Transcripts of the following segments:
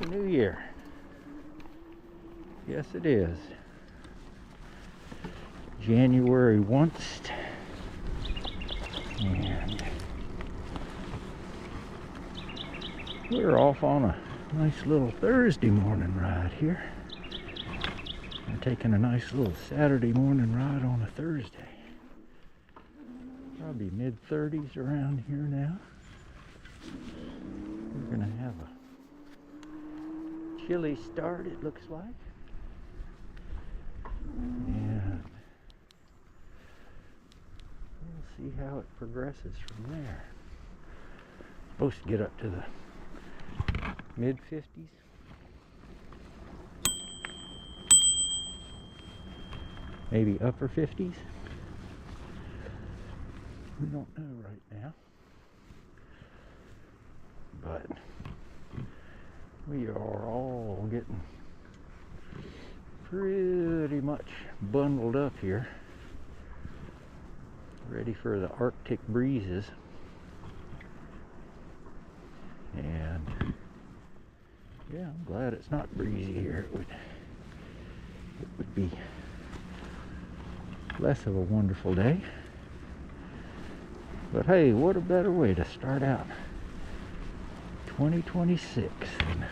Happy New Year. Yes, it is. January 1st. And we're off on a nice little Thursday morning ride here. We're taking a nice little Saturday morning ride on a Thursday. Probably mid-30s around here now. We're gonna have a chilly start, it looks like. And we'll see how it progresses from there. Supposed to get up to the mid-50s. Maybe upper 50s. We don't know right now. But we are all getting pretty much bundled up here, ready for the Arctic breezes. And yeah, I'm glad it's not breezy here. It would be less of a wonderful day. But hey, what a better way to start out 2026 and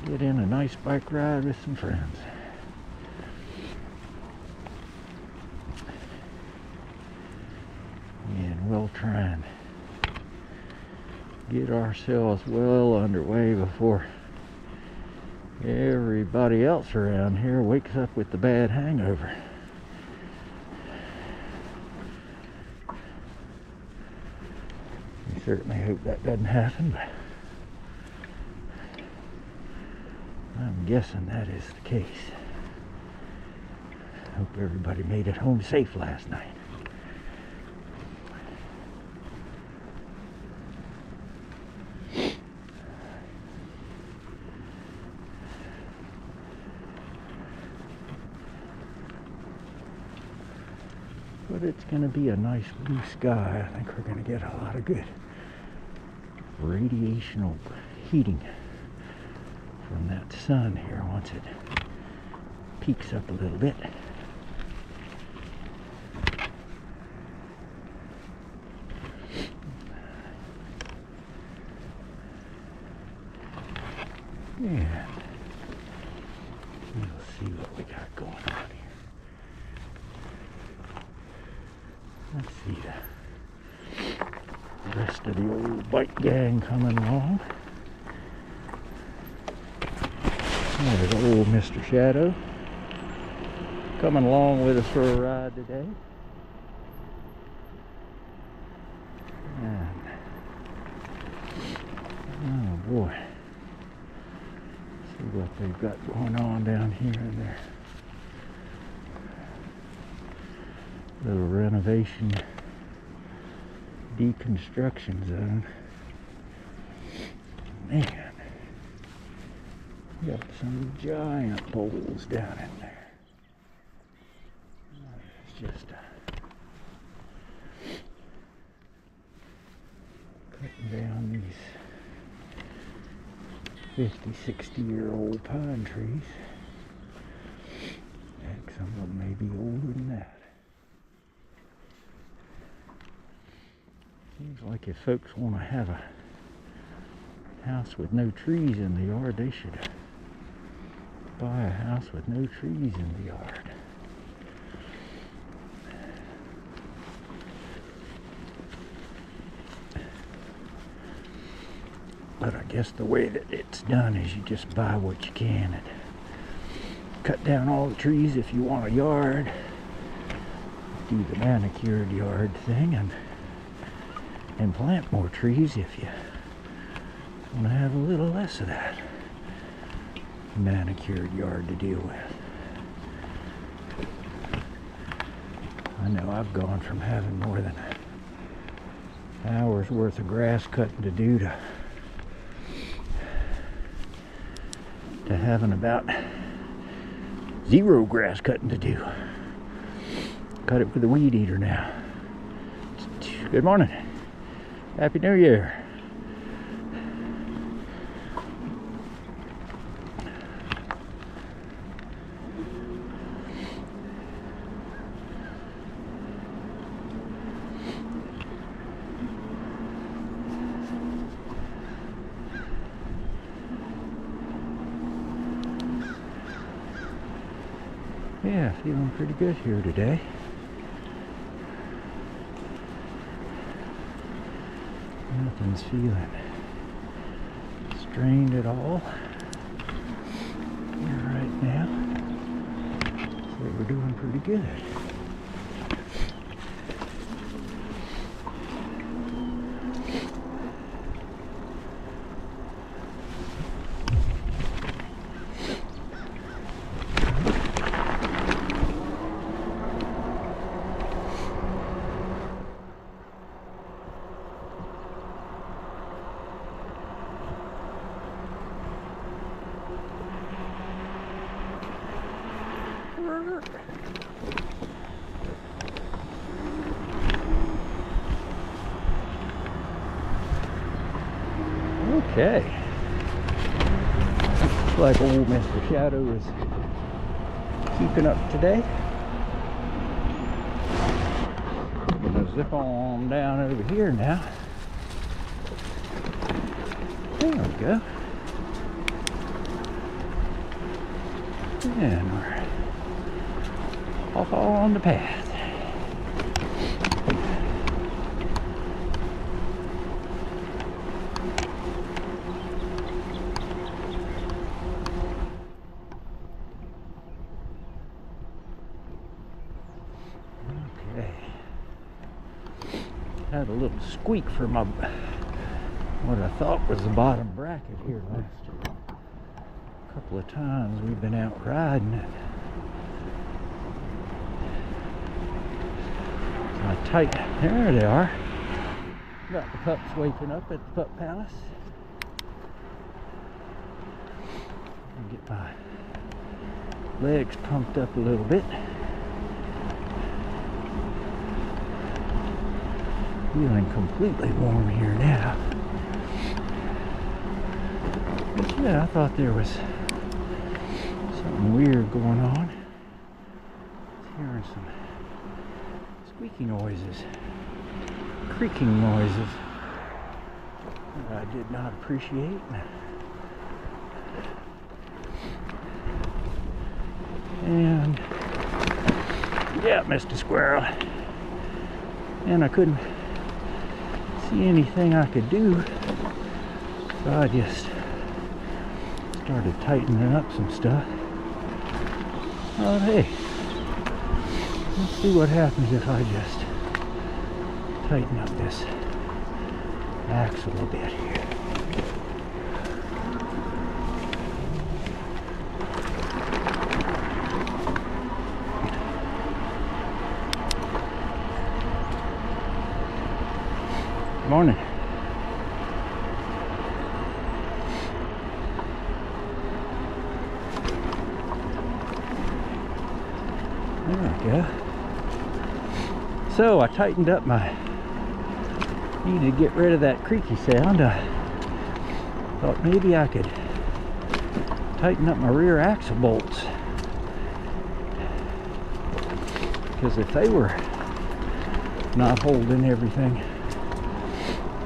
get in a nice bike ride with some friends. And we'll try and get ourselves well underway before everybody else around here wakes up with the bad hangover. We certainly hope that doesn't happen, but I'm guessing that is the case. Hope everybody made it home safe last night. But it's going to be a nice blue sky. I think we're going to get a lot of good radiational heating from that sun here once it peaks up a little bit. Yeah. We'll see what we got going on here. Let's see the rest of the old bike gang coming along. There's old Mr. Shadow coming along with us for a ride today. And, oh boy, see what they've got going on down here in there. Little renovation deconstruction zone. Man, we got some giant poles down in there. It's just cutting down these 50, 60-year-old pine trees. Heck, some of them may be older than that. Seems like if folks want to have a house with no trees in the yard, they should buy a house with no trees in the yard. But I guess the way that it's done is you just buy what you can and cut down all the trees if you want a yard. Do the manicured yard thing and plant more trees if you want to have a little less of that manicured yard to deal with. I know I've gone from having more than an hour's worth of grass cutting to do to having about zero grass cutting to do. Cut it with a weed eater now. Good morning. Happy New Year. Yeah, feeling pretty good here today. Nothing's feeling strained at all here right now. So we're doing pretty good. Okay. Looks like old Mr. Shadow is keeping up today. I'm gonna zip on down over here now. There we go. And we're off on the path. Had a little squeak for my what I thought was the bottom bracket here last couple of times we've been out riding it. I tighten. There they are. Got the pups waking up at the pup palace. Get my legs pumped up a little bit. Feeling completely warm here now. But yeah, I thought there was something weird going on. Hearing some squeaky noises, creaking noises that I did not appreciate. And yeah, Mr. Squirrel. And I couldn't see anything I could do, so I just started tightening up some stuff. Oh hey, let's see what happens if I just tighten up this axle a bit here. Morning. There we go. So I tightened up my, needed to get rid of that creaky sound. I thought maybe I could tighten up my rear axle bolts, because if they were not holding everything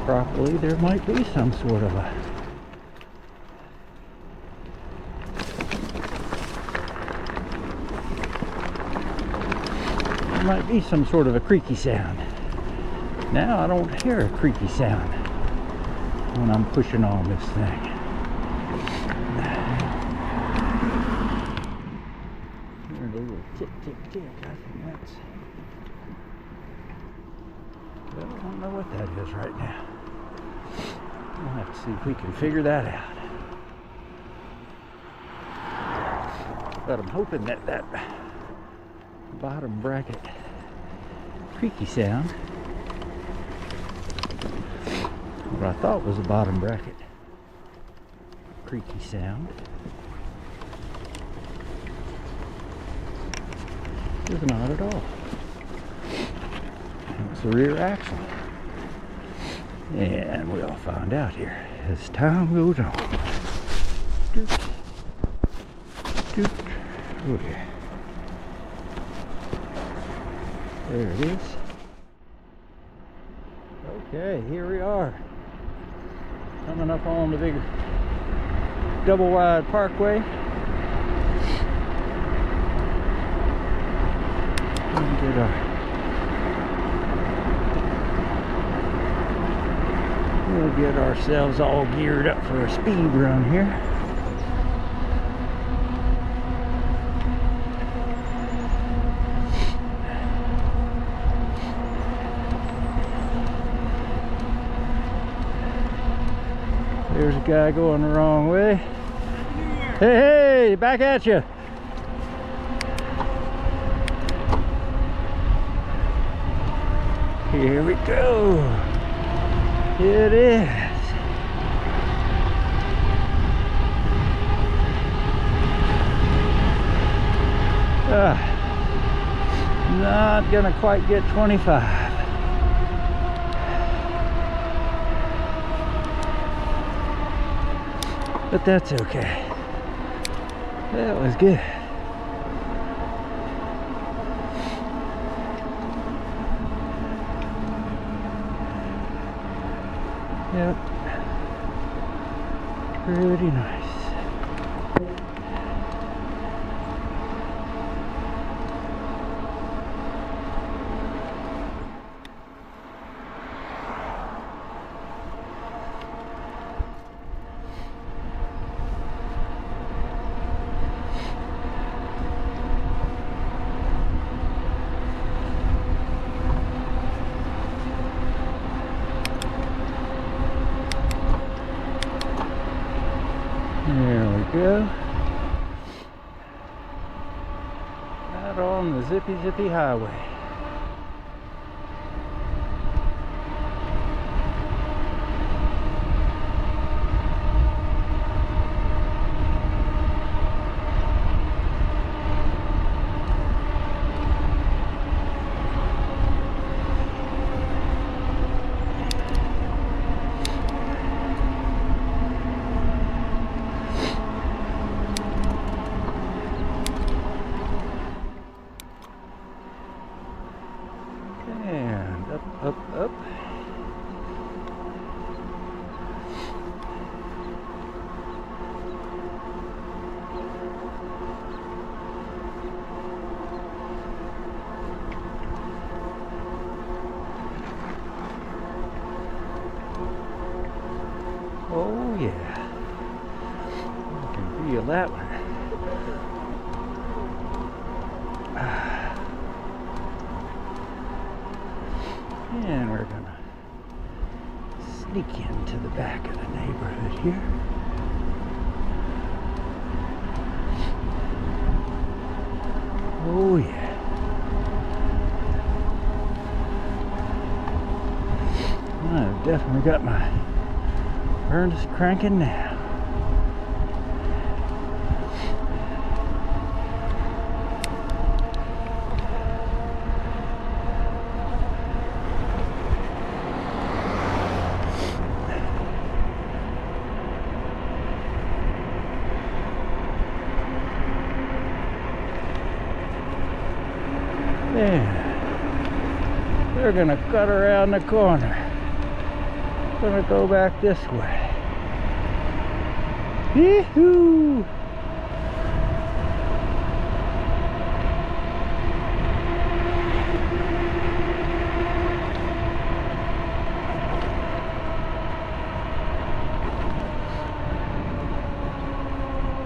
properly, there might be some sort of a creaky sound. Now I don't hear a creaky sound when I'm pushing on this thing. Here's a little tick tick tick. I think that's, well, I don't know what that is right now. We'll have to see if we can figure that out. But I'm hoping that that bottom bracket creaky sound, what I thought was a bottom bracket creaky sound, is not at all. It's the rear axle. And we'll find out here as time goes on. Doot. Doot. Okay. There it is. Okay, here we are. Coming up on the big double wide parkway. We'll get ourselves all geared up for a speed run here. There's a guy going the wrong way. Hey, back at you. Here we go. It is. Not gonna quite get 25. But that's okay. That was good. Yep. Pretty nice. There we go. Out on the zippy highway. And up. Oh yeah, you can feel that one. And we're gonna sneak into the back of the neighborhood here. Oh yeah. I've definitely got my furnace cranking now. Yeah. They're gonna cut around the corner. Gonna go back this way. Yee-hoo!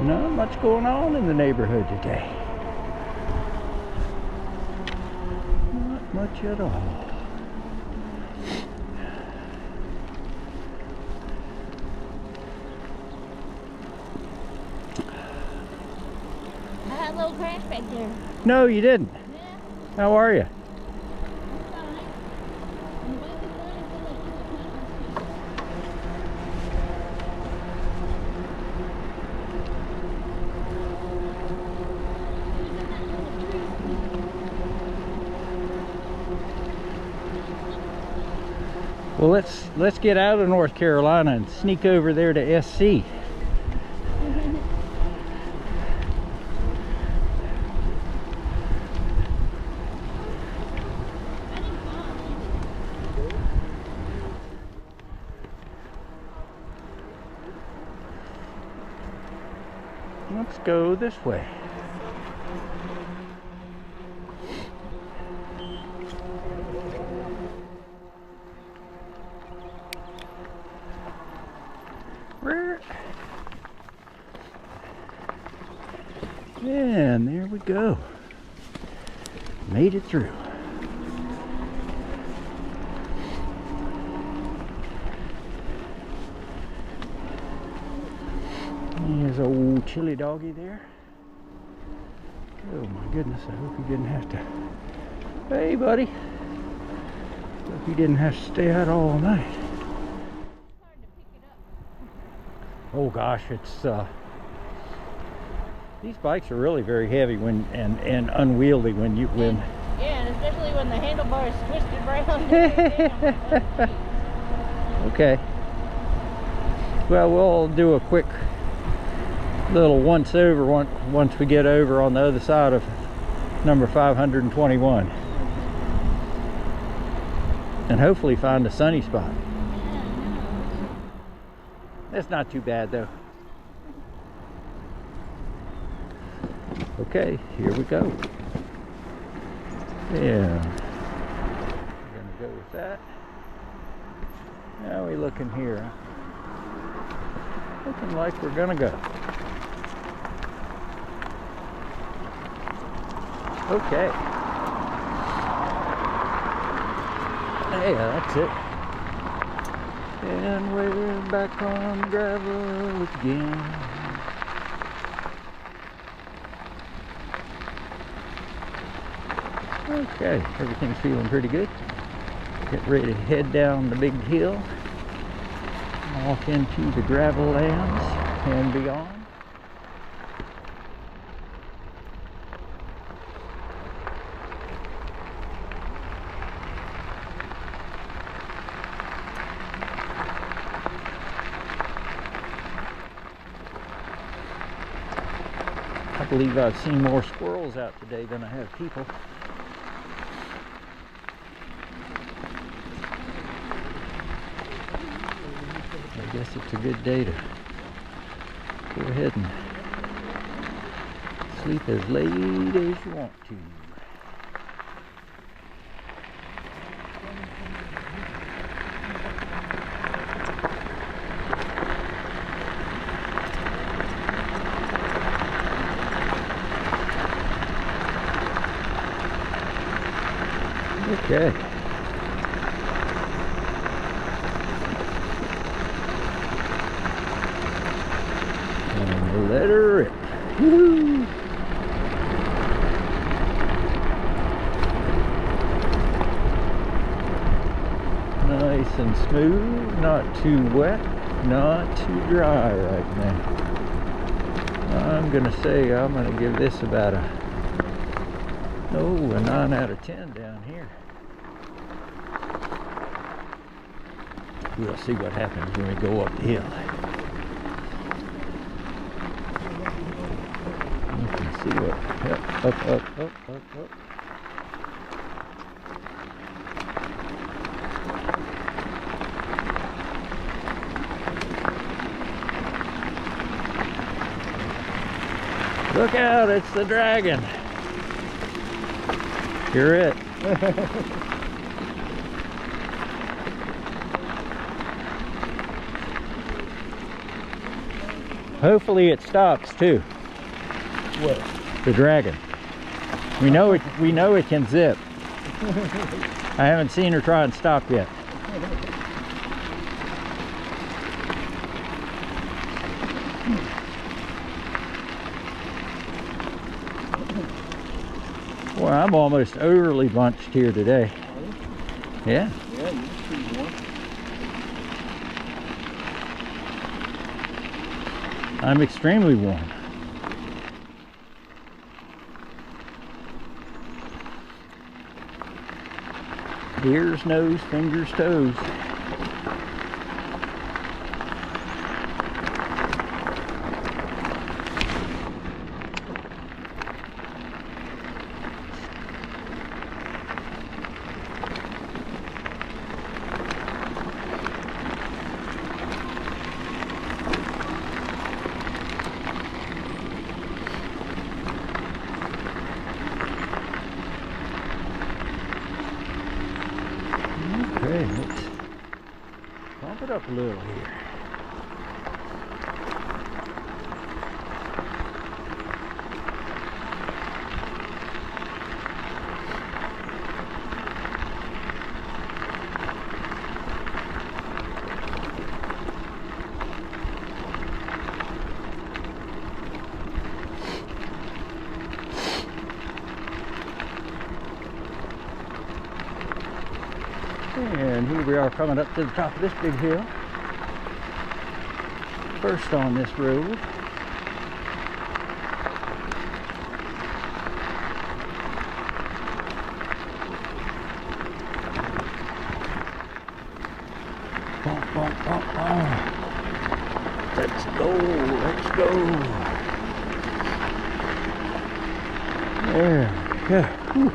Not much going on in the neighborhood today. Not much at all. I had a little crash back there. No, you didn't. Yeah, How are you? it's fine. I'm waiting for it until they get the cameras. Well, let's get out of North Carolina and sneak over there to SC. Let's go this way. And there we go. Made it through. There's old chili doggy there. Oh my goodness, I hope he didn't have to. Hey buddy. Hope he didn't have to stay out all night. Oh gosh, it's these bikes are really very heavy when and unwieldy when you Yeah, and especially when the handlebar is twisted around. Okay. Well, we'll do a quick little once over once we get over on the other side of number 521. And hopefully find a sunny spot. That's not too bad though. Okay, here we go. Yeah. We're gonna go with that. Now we looking here. Looking like we're gonna go. Okay. Yeah, that's it. And we're back on gravel again. Okay, everything's feeling pretty good. Get ready to head down the big hill, off into the gravel lands and beyond. I believe I've seen more squirrels out today than I have people. I guess it's a good day to go ahead and sleep as late as you want to. Okay. And let her rip. Woo! Nice and smooth, not too wet, not too dry right now. I'm gonna say I'm gonna give this about a 9 out of 10 down here. We'll see what happens when we go up the hill. You can see what, yep, up. Look out, it's the dragon. You're it. Hopefully it stops too. What? The dragon. We know it can zip. I haven't seen her try and stop yet. Well, I'm almost overly bunched here today. Yeah. Yeah, you're pretty warm. I'm extremely warm. Ears, nose, fingers, toes. Okay, let's pump it up a little here. And here we are coming up to the top of this big hill. First on this road. Bonk, bonk, bonk, bonk. Let's go, let's go. There, yeah. Whew.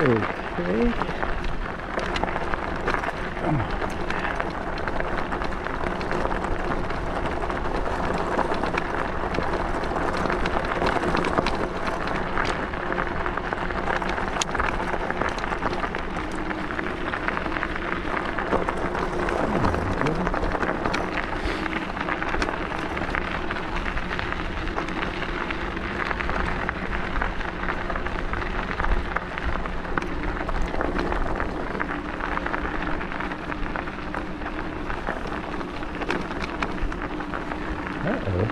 Okay. Come on. Uh-oh.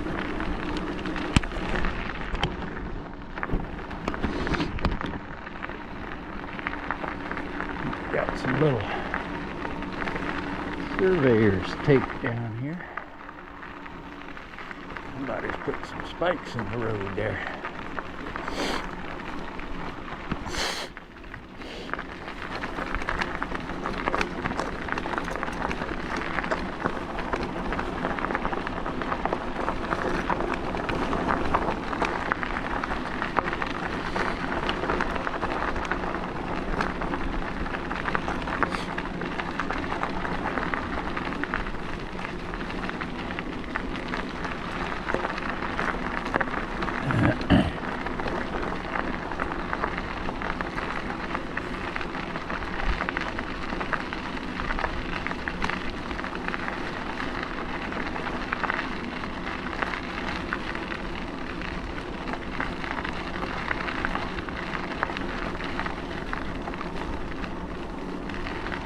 Got some little surveyor's tape down here. Somebody's put some spikes in the road there.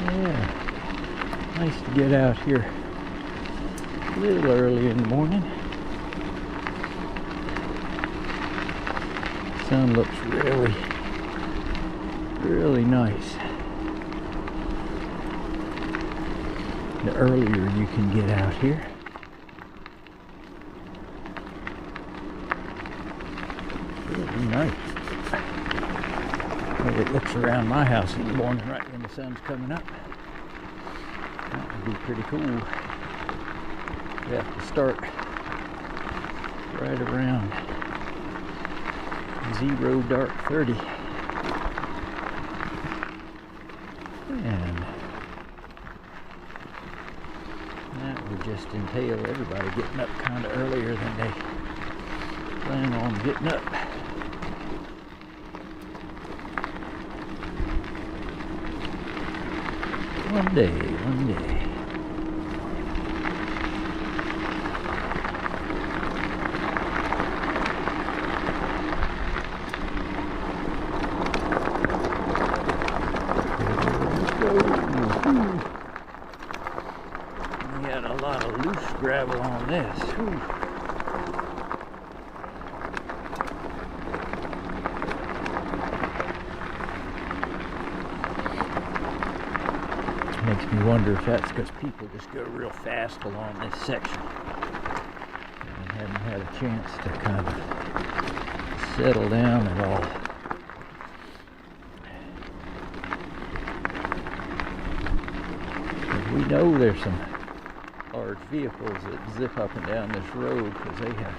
Yeah, nice to get out here a little early in the morning. Sun looks really, really nice. The earlier you can get out here. Really nice. Well, it looks around my house in the morning right when the sun's coming up. That would be pretty cool. We have to start right around 0 dark 30. And that would just entail everybody getting up kind of earlier than they plan on getting up. One day, one day. We got a lot of loose gravel on this. Whew. Makes me wonder if that's because people just go real fast along this section and haven't had a chance to kind of settle down at all. We know there's some large vehicles that zip up and down this road because they have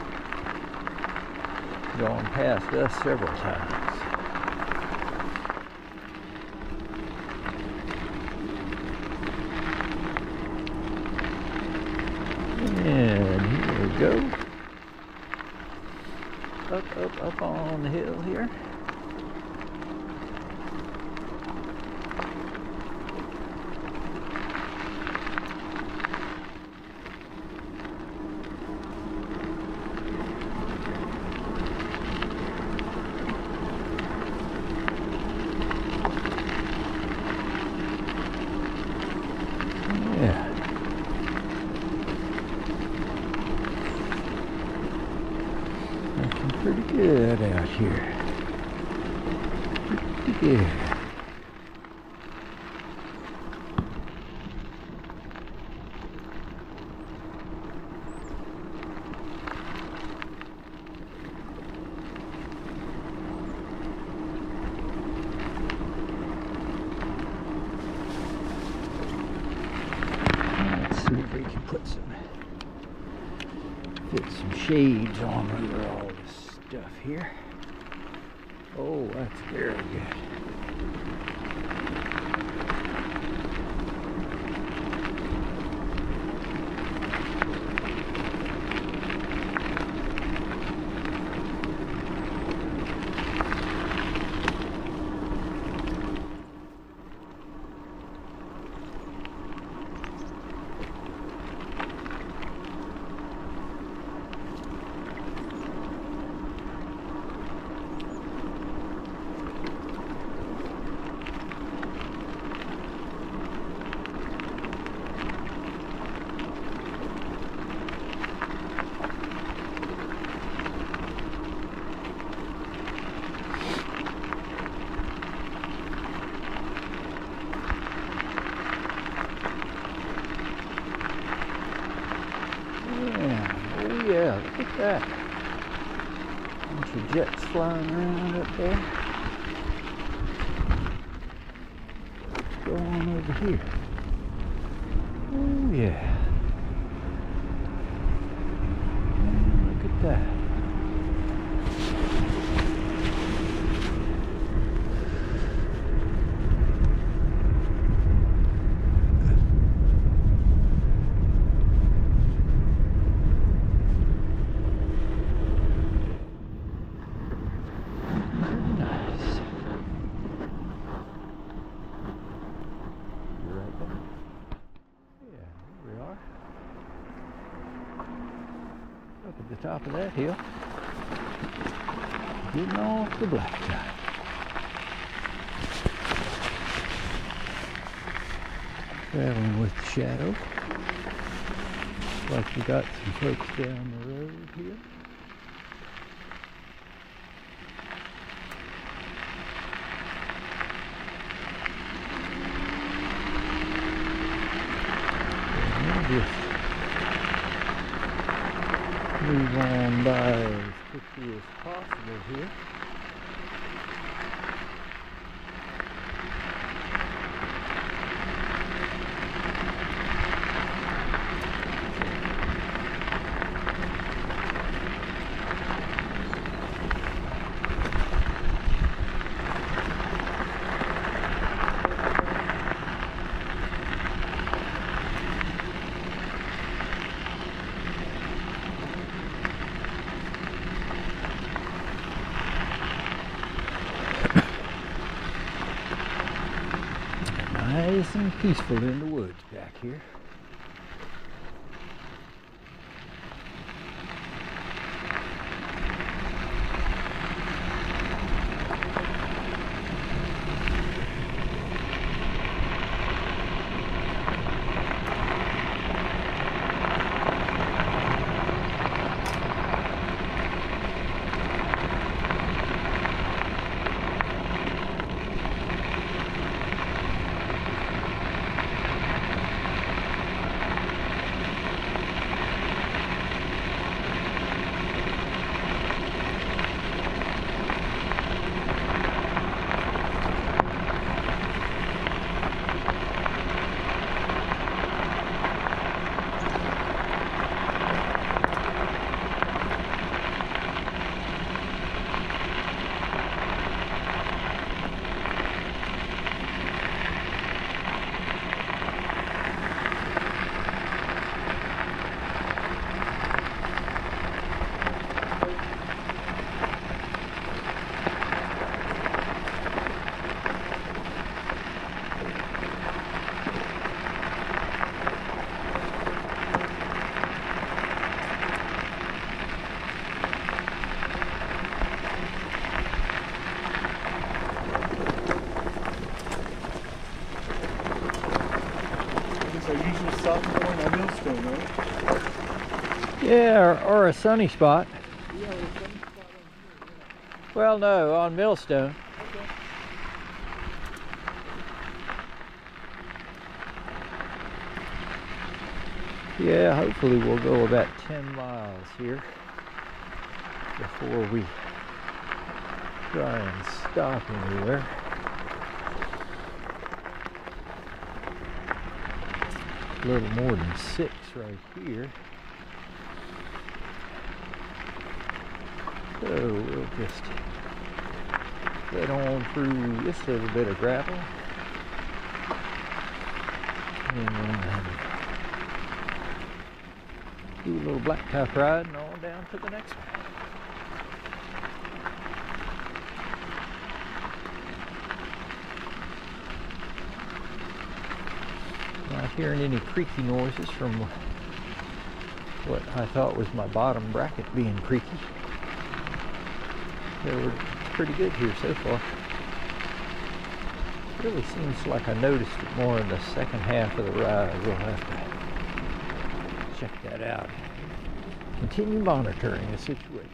gone past us several times. And here we go. Up on the hill here. good out here. Pretty good. Let's see if we can put some shades on under all this stuff here. Oh, that's very good. Yeah, look at that. Bunch of jets flying around up there. Let's go on over here. Oh yeah. Look at that. Up at the top of that hill, getting off the blacktop. Traveling with the shadow. Looks like we got some folks down the road here. Just move on by as quickly as possible here. Nice and peaceful in the woods back here. Usually stop going on Millstone, right? Yeah, or a sunny spot. Yeah, there's some spot on here. Well, no, on Millstone. Yeah, hopefully we'll go about 10 miles here before we try and stop anywhere. A little more than 6 right here. So we'll just head on through this little bit of gravel and do a little blacktop ride and on down to the next one. Not hearing any creaky noises from what I thought was my bottom bracket being creaky. So we're pretty good here so far. Really seems like I noticed it more in the second half of the ride. We'll have to check that out. Continue monitoring the situation.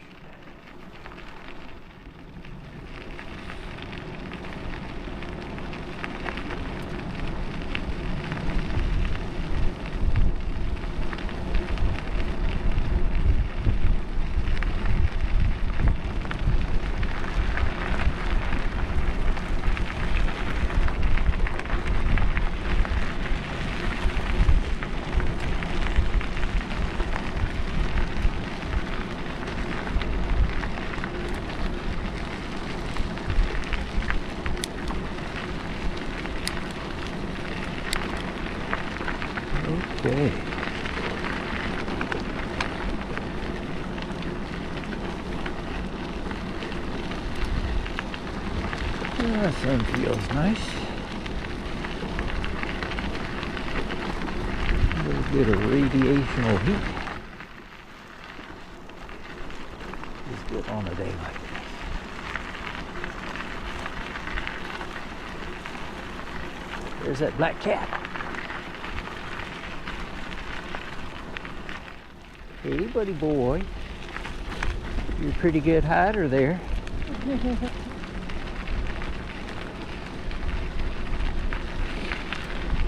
Okay. That sun feels nice. A little bit of radiational heat is good on a day like this. There's that black cat. Hey, buddy boy. You're a pretty good hider there.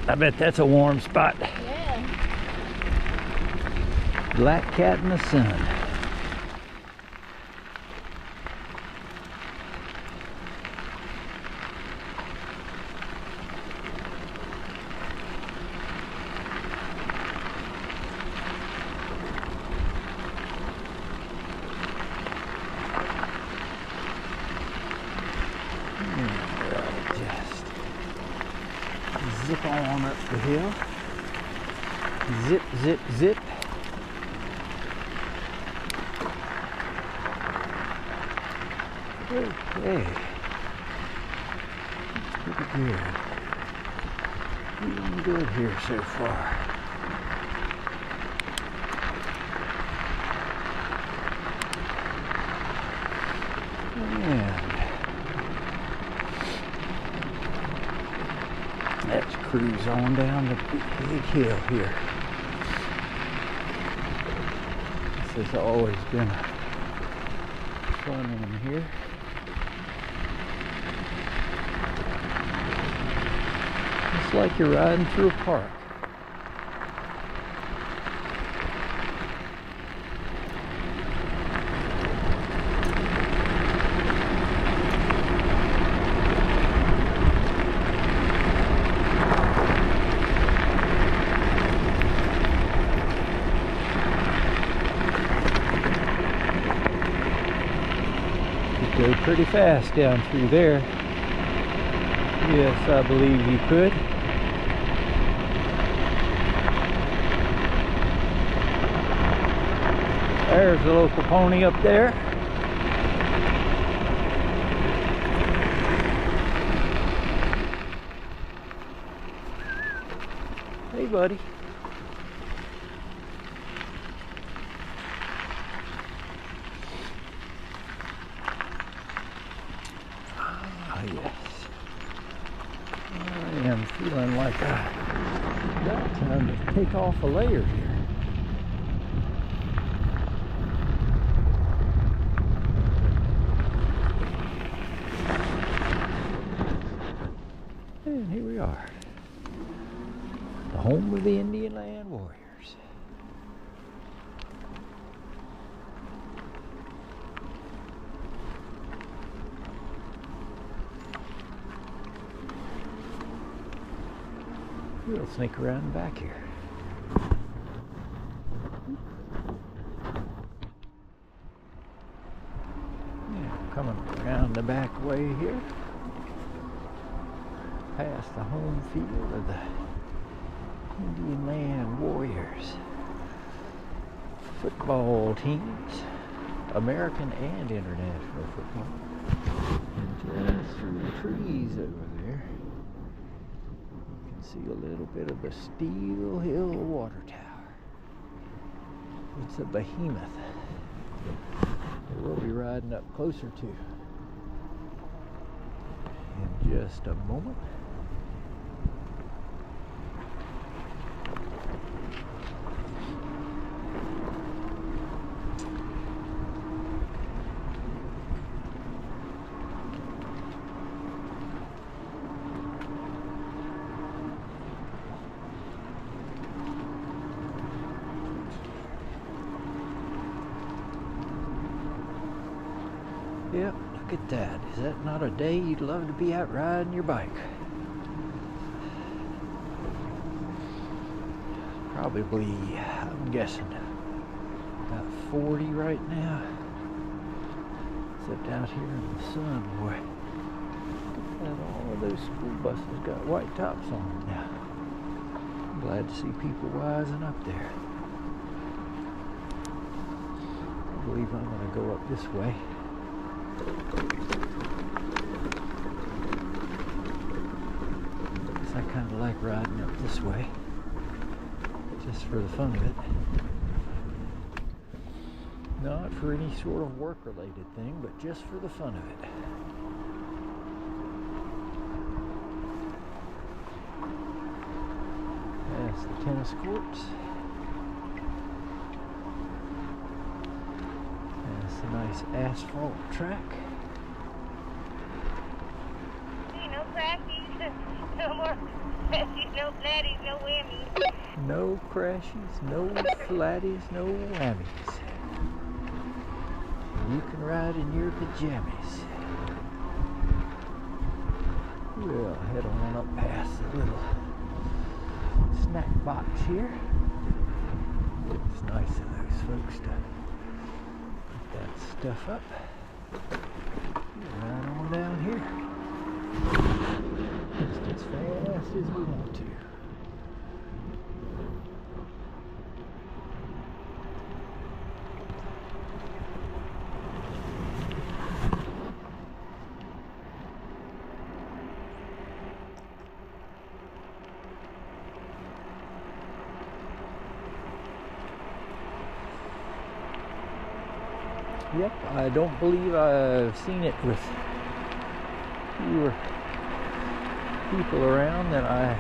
I bet that's a warm spot. Yeah. Black cat in the sun. Zip on up the hill. Zip, zip, zip. Okay. Pretty good. Feeling good here so far. And let's cruise on down the big hill here. This has always been a fun one here. It's like you're riding through a park. Go pretty fast down through there. Yes, I believe you could. There's the local pony up there. Hey, buddy. Yes. I am feeling like I got time to take off a layer here. And here we are. The home of the Indian Land Warriors. We'll sneak around the back here. Yeah, coming around the back way here, past the home field of the Indian Land Warriors football teams, American and international football. And just through the trees over there, see a little bit of the Steel Hill Water Tower. It's a behemoth that we'll be riding up closer to in just a moment. Yep, look at that. Is that not a day you'd love to be out riding your bike? Probably, I'm guessing, about 40 right now. Except out here in the sun, boy. And all of those school buses got white tops on them now. I'm glad to see people wising up there. I believe I'm going to go up this way. I kind of like riding up this way, just for the fun of it. Not for any sort of work-related thing, but just for the fun of it. That's the tennis courts. That's a nice asphalt track. No crashies, no more crashies, no flatties, no whammies. No crashies, no flatties, no whammies. You can ride in your pajamas. We'll head on up past the little snack box here. It's nice of those folks to put that stuff up. Right on down here. Just as fast as we want to. Yep, I don't believe I've seen it with fewer people around than I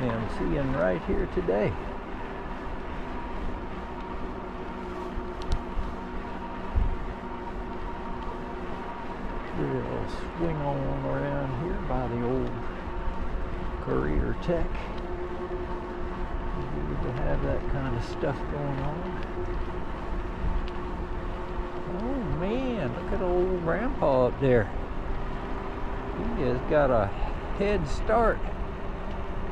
am seeing right here today. We'll swing on around here by the old Career Tech. Good to have that kind of stuff going on. Oh man, look at old grandpa up there. He has got a head start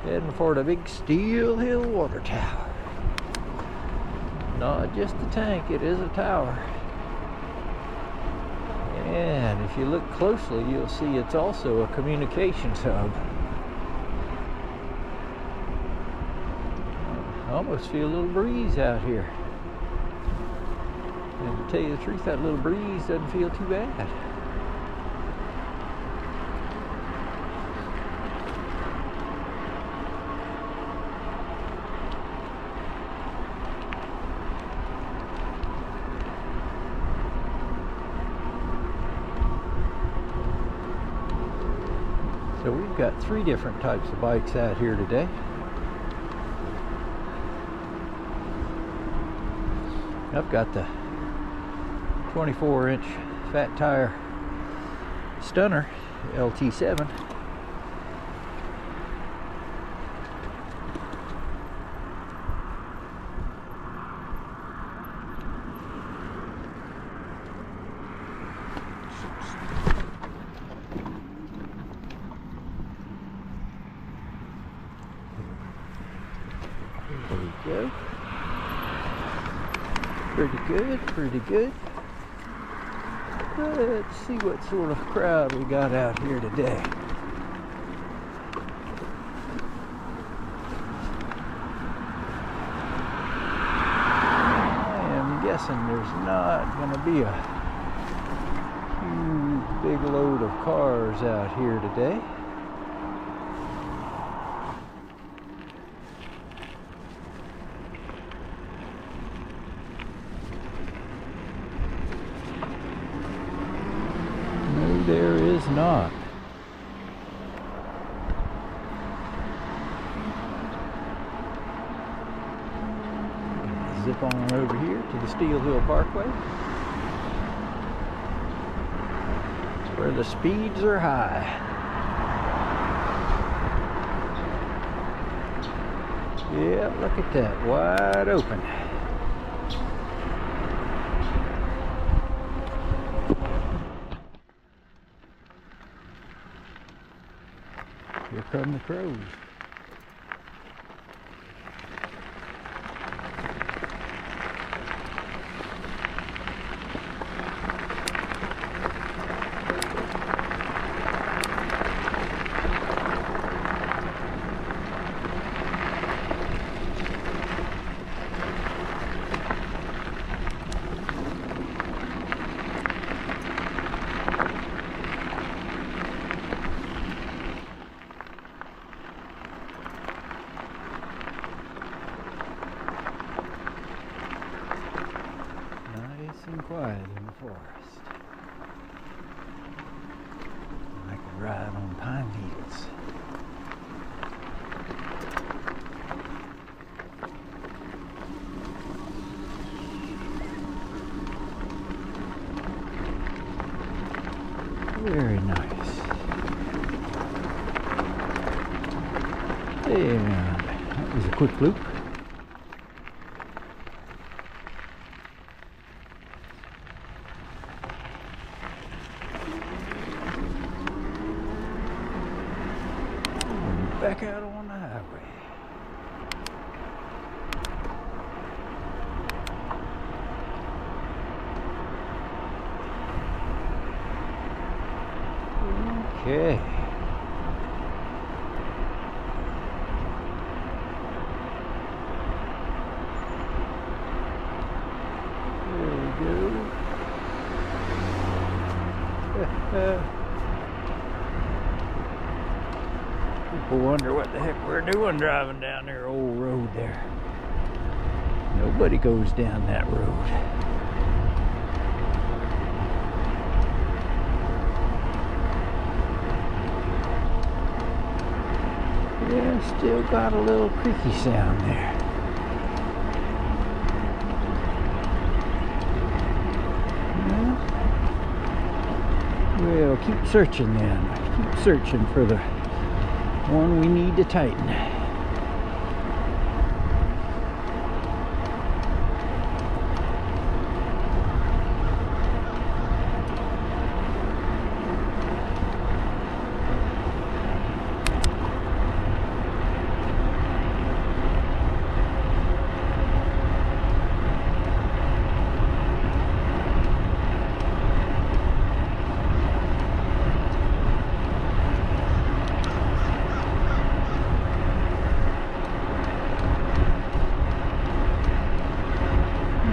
heading for the big Steel Hill Water Tower. Not just a tank, it is a tower. And if you look closely, you'll see it's also a communications hub. I almost feel a little breeze out here. And to tell you the truth, that little breeze doesn't feel too bad. So we've got 3 different types of bikes out here today. I've got the 24-inch fat tire Stunner LT7. There we go. Pretty good, pretty good. Let's see what sort of crowd we got out here today. I am guessing there's not going to be a huge big load of cars out here today. There is not. Zip on over here to the Steel Hill Parkway, where the speeds are high. Yeah, look at that, wide open. Here come the crows. And quiet in the forest. I could ride on pine needles. Very nice. And that was a quick loop. Back out on the highway. Okay. There we go. People wonder what the heck we're doing driving down their old road there. Nobody goes down that road. Yeah, still got a little creaky sound there. Yeah. Well, keep searching then. Keep searching for the one we need to tighten.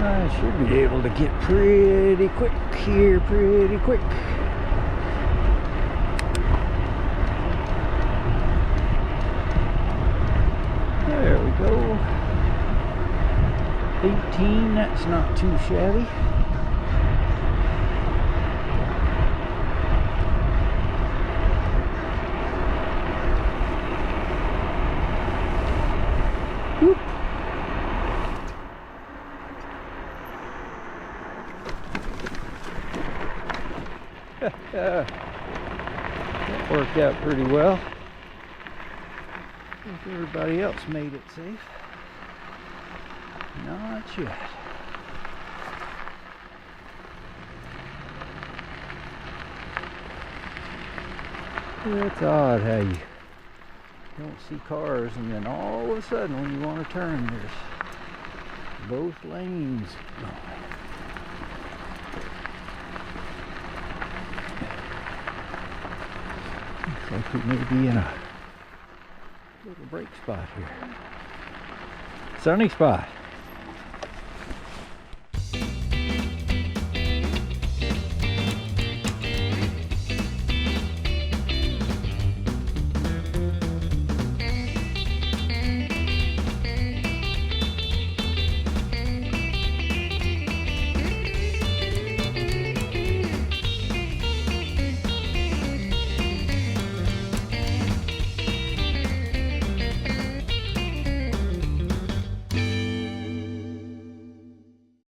I should be able to get pretty quick here, pretty quick. There we go. 18, that's not too shabby. Whoop. That worked out pretty well. I think everybody else made it safe. Not yet. It's odd how you don't see cars, and then all of a sudden when you want to turn, there's both lanes going. Looks like we may be in a little break spot here. Sunny spot.